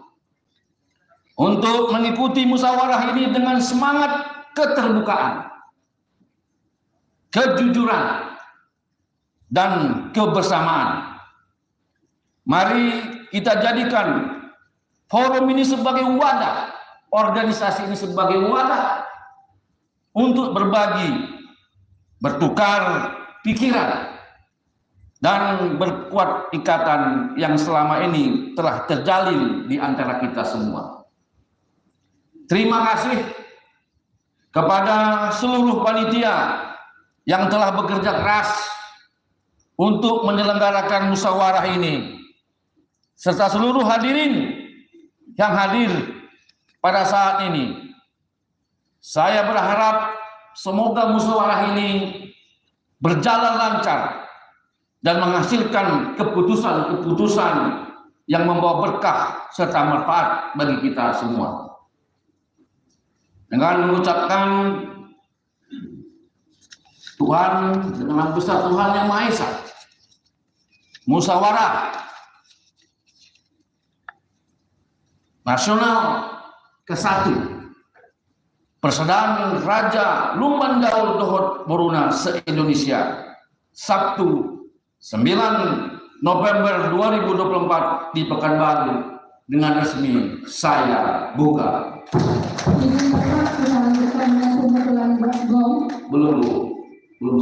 untuk mengikuti musyawarah ini dengan semangat keterbukaan, kejujuran, dan kebersamaan. Mari kita jadikan forum ini sebagai wadah, organisasi ini sebagai wadah untuk berbagi, bertukar pikiran, dan berkuat ikatan yang selama ini telah terjalin di antara kita semua. Terima kasih kepada seluruh panitia yang telah bekerja keras untuk menyelenggarakan musyawarah ini, serta seluruh hadirin yang hadir pada saat ini. Saya berharap semoga musyawarah ini berjalan lancar dan menghasilkan keputusan-keputusan yang membawa berkah serta manfaat bagi kita semua. Dengan mengucapkan Tuhan, dengan besar Tuhan Yang Maha Esa, musyawarah nasional ke-1 Persaudaraan Raja Lumban Gaul Dohot Boruna se-Indonesia, Sabtu 9 November 2024 di Pekanbaru dengan resmi saya buka. Belum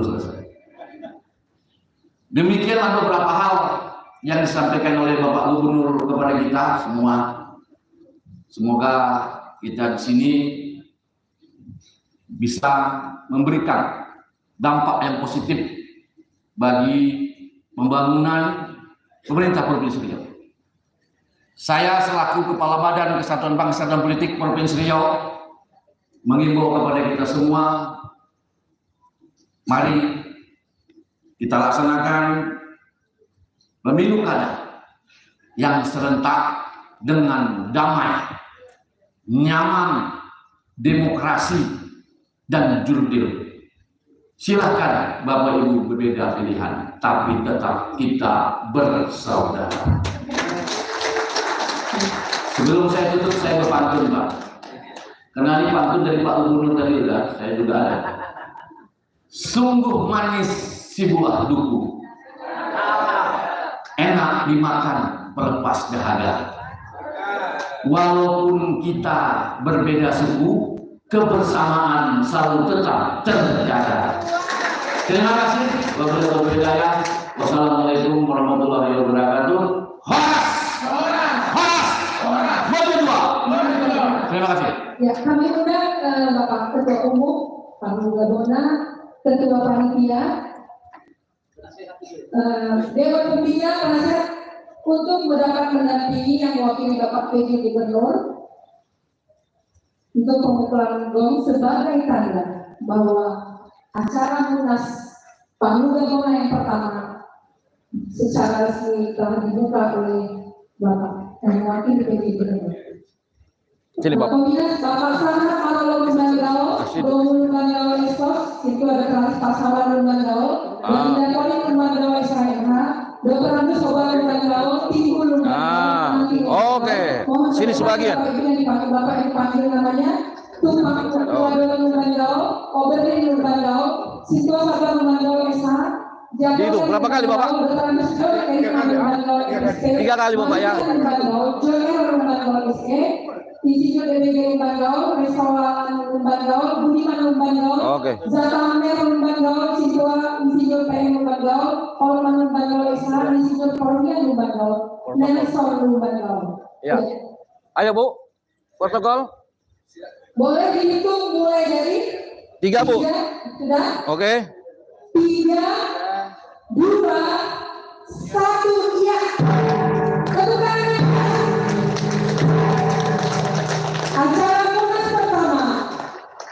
selesai. Demikianlah beberapa hal yang disampaikan oleh Bapak Gubernur kepada kita semua. Semoga kita di sini bisa memberikan dampak yang positif bagi pembangunan pemerintah Provinsi Riau. Saya selaku Kepala Badan Kesatuan Bangsa dan Politik Provinsi Riau mengimbau kepada kita semua, mari kita laksanakan pemilu kada yang serentak dengan damai, nyaman, demokrasi, dan jurdil. Silakan Bapak Ibu berbeda pilihan, tapi tetap kita bersaudara. Sebelum saya tutup, saya berpantun, Pak. Karena ini pantun dari Pak Gubernur tadi udah, saya juga ada. Sungguh manis si buah duku, enak dimakan pelepas dahaga. Walaupun kita berbeda suku, kebersamaan selalu tetap terjaga. Terima kasih. Wassalamualaikum warahmatullahi wabarakatuh. Horas! Terima kasih. Ya, kami undang Bapak Ketua Umum, Pak Mugabona, Ketua Panitia, Dewan Pembina, penasihat untuk mendapat mendampingi yang mewakili Bapak PJ Gubernur untuk pemukulan gong sebagai tanda bahwa acara Munas Pak Mugabona yang pertama secara resmi telah dibuka oleh Bapak yang mewakili PJ Gubernur. Pembina Bapak Sana Marolo Lumban-Gaul, Gubernur Lumban-Gaul Estos, itu ada Kelas Pasawan Lumban-Gaul, dan Poli Lumban-Gaul SHMH, Dr. Agus Sobat Lumban-Gaul, Timbu Lumban-Gaul. Oke. Sini sebagian. Bapak yang dipanggil namanya, Tumpang Lumban-Gaul, Oberlin Lumban-Gaul, Sitwa Sabar Lumban-Gaul SH, Itu berapa kali, Bapak? 3 kali, Bapak, ya. Insinyur DBG Lumban Gaul, Restoran Lumban Gaul, Budiman Lumban Gaul, Oke. Zatamer Lumban Gaul, Siswa Insinyur PM Lumban Gaul, Orman Lumban Gaul SH, Insinyur Kornian Lumban Gaul, Nelson Lumban Gaul. Ya. Ayo, Bu. Protokol. Boleh dihitung mulai dari 3, Bu. 3, sudah? Oke. 3, 2, 1, ya. Tepuk tangan. Acara Munas pertama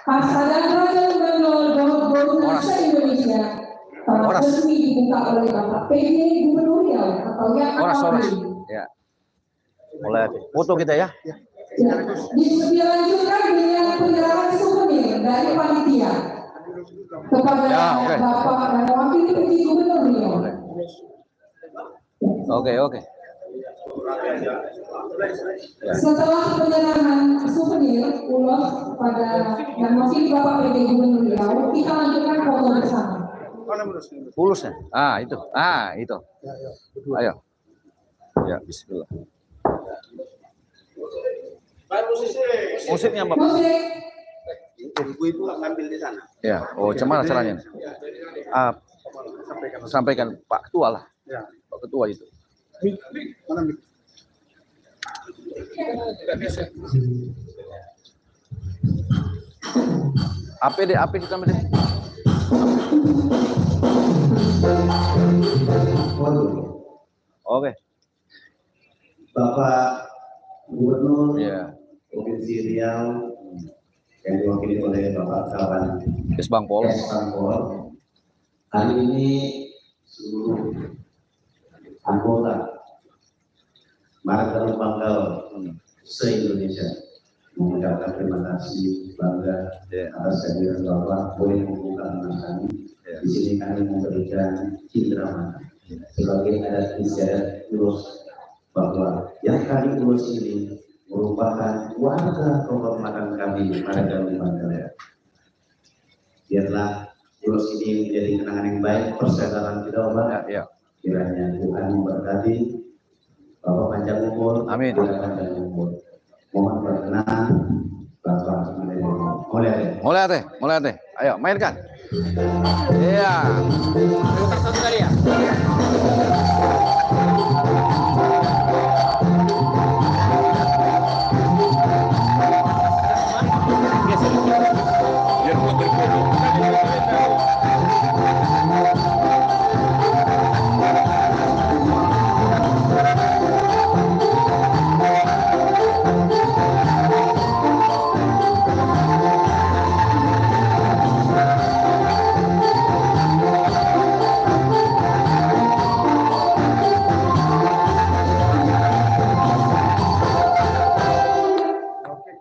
Pasaran Raja Lumban Gaul Gubernur se-Indonesia telah resmi dibuka oleh Bapak PJ Gubernur Riau atau yang Oras. Ya. Mulai foto kita ya. Ya. Dilanjutkan dengan penyerahan souvenir dari panitia kepada Ya, oke. Bapak dan Wakil PJ Gubernur Riau. Oke. Setelah penyerahan souvenir ulos pada yang mewakili Bapak PJ Gubernur Riau, kita lanjutkan foto bersama. Pulusnya. Itu. Ayo. Ya, bismillah. Musiknya, Bapak. Musik. Ibu-ibu ngambil di sana. Ya. Oh, cuman caranya. Sampaikan Pak Ketua lah. Pak Ketua itu. AP kita mesti. Oke. Bapak Gubernur Ya. Provinsi Riau yang diwakili oleh Bapak Kaban Kesbangpol. Hari ini seluruh anggota Marga Lumban Gaul se-Indonesia mengucapkan terima kasih bangga atas kehadiran Bapak boleh membuka anak kami. Di sini kami memberikan cindera mata sebagai adat istiadat Ulos bahwa yang kami urus ini merupakan warga kehormatan kami Marga Lumban Gaul. Biarlah urus ini menjadi kenangan yang baik persaudaraan kita, Bapak. Ya. Kiranya Tuhan memberkati Bapak panjang umur. Amin. Panjang umur. Mohon berkenan Bapak Mulai ate. Ayo, mainkan. Iya. Satu kali ya.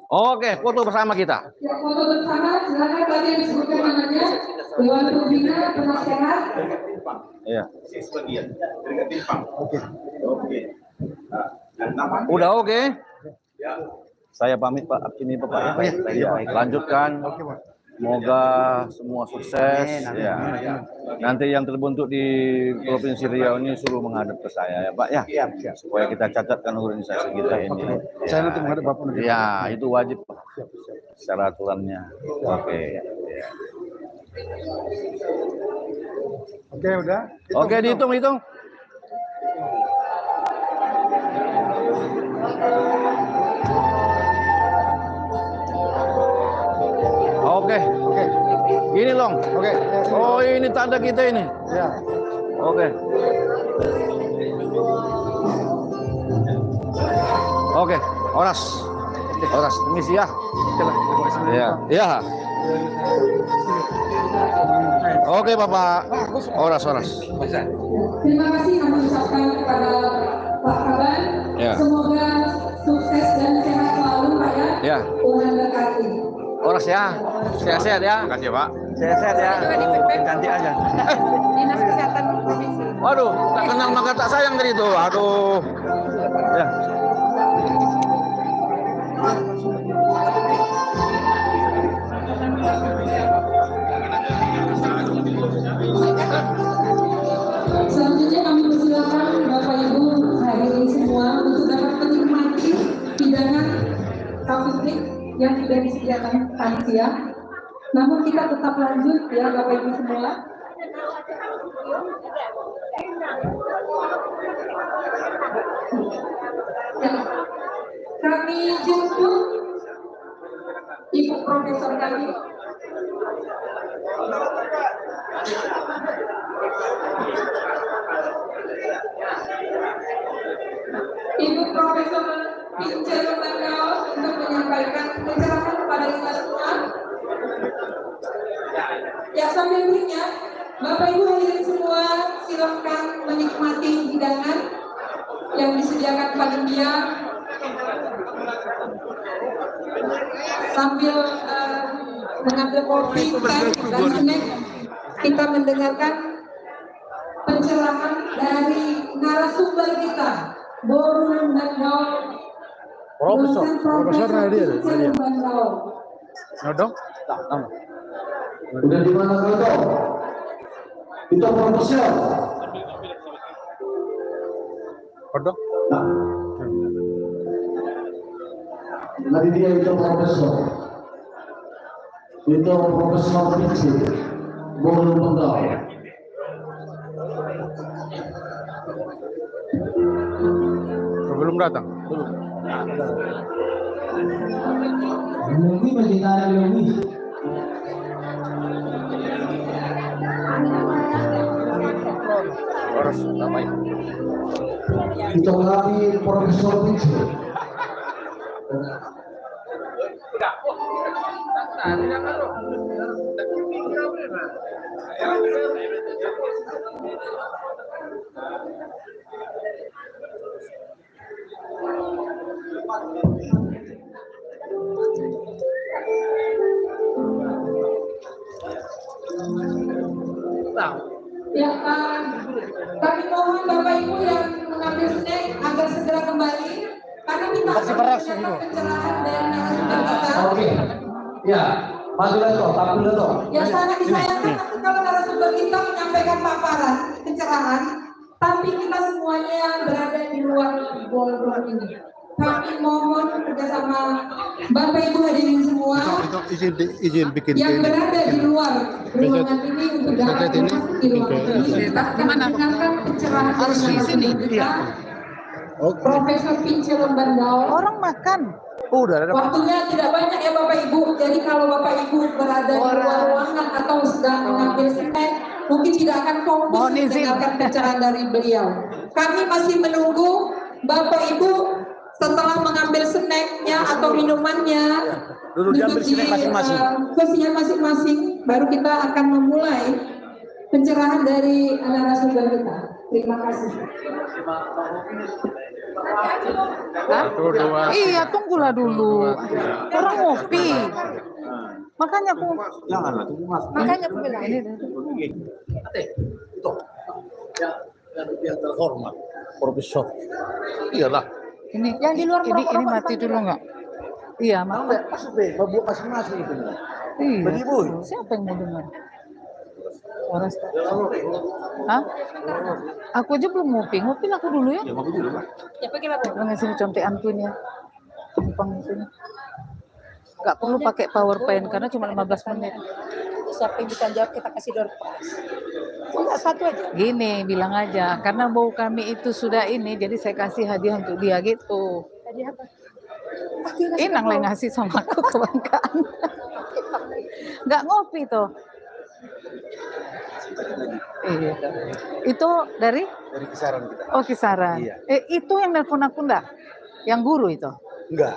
Oke, foto bersama kita. Ya, foto bersama, silakan tadi yang disebutkan namanya Dewan Pembina Penasehat. Iya. Oke. Udah oke. Saya pamit Pak, ini Bapak ya. Lanjutkan. Semoga semua sukses ya. Nanti yang terbentuk di Provinsi Riau ini suruh menghadap ke saya ya Pak ya. Supaya kita catatkan organisasi kita ini. Saya nanti menghadap Bapak. Ya, itu wajib Pak. Secara aturannya. Oke. Oke, udah. Oke, dihitung. Oke. Ini Long. Oke. Oh, ini tanda kita ini. Ya. Oke. Oke, Oras, permisi ya. Ya. Oke Bapak, Oras. Terima kasih kami ucapkan kepada Pak Kaban. Ya. Semoga sukses dan sehat selalu Pak ya. Ya. Tuhan berkati. Oras ya, sehat-sehat ya. Makasih Pak. Sehat-sehat ya. Cantik aja. Dinas Kesehatan Provinsi. Waduh, tak kenal maka tak sayang dari itu. Aduh. Ya. yang sudah disediakan panitia. Namun kita tetap lanjut ya Bapak Ibu semua. Ya, kami jemput Ibu Profesor kami. Ibu Profesor Pince Lembanggaos untuk menyampaikan pencerahan kepada kita semua. Ya, sambil berikutnya, Bapak Ibu hadirin semua, silakan menikmati hidangan yang disediakan panitia sambil mengambil kopi dan snack. Kita mendengarkan pencerahan dari narasumber kita, Boru Lembanggaos, Profesor Nadia. Nodong? Udah di mana itu? Itu profesor. Nodong? Nanti dia itu profesor. Itu Profesor Pince Boru Lembanggaos. Belum datang. Ini masih ada ini. Harus tambahin. Itu kami Profesor Pince. Ya, kami mohon Bapak Ibu yang mengambil snack agar segera kembali karena kita akan mendengarkan pencerahan dari narasumber kita. Oke. Ya, majulah toh, tampil toh. Ya, sangat disayangkan nanti kalau narasumber kita menyampaikan paparan pencerahan, tapi kita semuanya yang berada di luar ballroom ini. Kami mohon kerjasama Bapak Ibu hadirin semua izin bikin yang berada di luar ruangan ini untuk dapat memasuki ruangan ini. Kita akan mendengarkan pencerahan dari narasumber kita, Profesor Pince Lembanggaos. Orang makan. Waktunya tidak banyak ya Bapak Ibu. Jadi kalau Bapak Ibu berada di luar ruangan atau sedang mengambil snack, mungkin tidak akan fokus mendengarkan pencerahan dari beliau. Kami masih menunggu Bapak Ibu setelah mengambil snacknya atau minumannya, duduk di kursinya masing-masing, baru kita akan memulai pencerahan dari narasumber kita. Terima kasih. Iya, tunggulah dulu. Orang ngopi. Makanya aku bilang ini. Yang terhormat, Profesor. Iyalah. Ini yang di luar ini mati dulu nggak? Iya, mati. Babu masing-masing itu. Iya. Siapa yang mau dengar? Orang Hah? Aku aja belum ngopi. Ngopi aku dulu ya. Ya ngopi dulu, Pak. Ya pakai apa? Ngasih contekan punya. Nggak perlu pakai PowerPoint karena cuma 15 menit. Siapa yang bisa jawab kita kasih door prize. Enggak, satu aja. Gini, bilang aja. Karena bau kami itu sudah ini, jadi saya kasih hadiah untuk dia gitu. Hadiah apa? Inang lah ngasih sama aku kebanggaan. Nggak ngopi tuh. Iya. Itu dari kisaran kita. Oh, kisaran. Iya. Itu yang nelpon aku enggak? Yang guru itu? Enggak.